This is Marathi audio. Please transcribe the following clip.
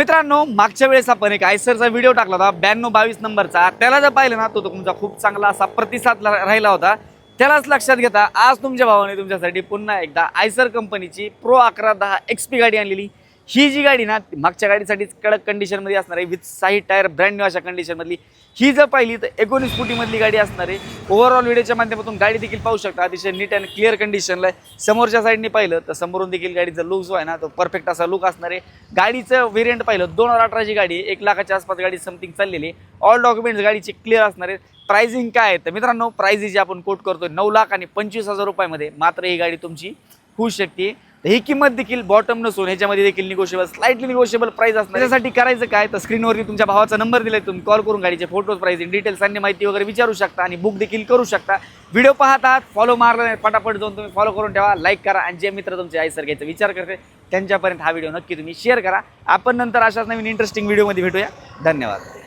मित्रांनो, मागच्या वेळेस आपण एक आयसरचा व्हिडिओ टाकला होता 92-22 नंबरचा. त्याला जर पाहिलं ना तो तुमचा खूप चांगला असा प्रतिसाद राहिला होता. त्यालाच लक्षात घेता आज तुमच्या भावाने तुमच्यासाठी पुन्हा एकदा आयसर कंपनीची प्रो 1110 XP गाडी आणलेली. ही जी गाडी ना मागच्या गाडीसाठीच कडक कंडिशनमध्ये असणार आहे, विथ 6 टायर ब्रँड न्यू अशा कंडिशनमधली. ही जर पाहिली तर 19 फुटीमधली गाडी असणार आहे. ओव्हरऑल व्हिडिओच्या माध्यमातून गाडी देखील पाहू शकता, अतिशय नीट अँड क्लिअर कंडिशनला आहे. समोरच्या साईडने पाहिलं तर समोरून देखील गाडीचा लुक जो आहे ना तो परफेक्ट असा लुक असणार आहे. गाडीचं व्हेरियंट पाहिलं 2018 ची गाडी, 1 लाखाच्या आसपास गाडी समथिंग चाललेली. ऑल डॉक्युमेंट्स गाडीचे क्लिअर असणार आहेत. प्राइसिंग काय आहे तर मित्रांनो, प्राइस जी आपण कोट करतोय 9,25,000 रुपयामध्ये मात्र ही गाडी तुमची होऊ शकते. ही किंमत देखील बॉटम नसून ह्याच्यामध्ये देखील निगोशिएबल, स्लाइटली निगोशिएबल प्राइस असणार. त्यासाठी करायचं काय तर स्क्रीनवरती तुमच्या भावाचा नंबर दिलाय, तुम्ही कॉल करून गाडीचे फोटोज, प्राइस, डिटेल्स आणि माहिती वगैरे विचारू शकता आणि बुक देखील करू शकता. व्हिडिओ पाहत आहात, फॉलो मारला नाही फटाफट जाऊन तुम्ही फॉलो करून ठेवा, लाईक करा आणि जे मित्र तुमचे आयसर घ्यायचा विचार करते त्यांच्यापर्यंत हा व्हिडिओ नक्की तुम्ही शेअर करा. आपण नंतर अशाच नवीन इंटरेस्टिंग व्हिडिओमध्ये भेटूया. धन्यवाद.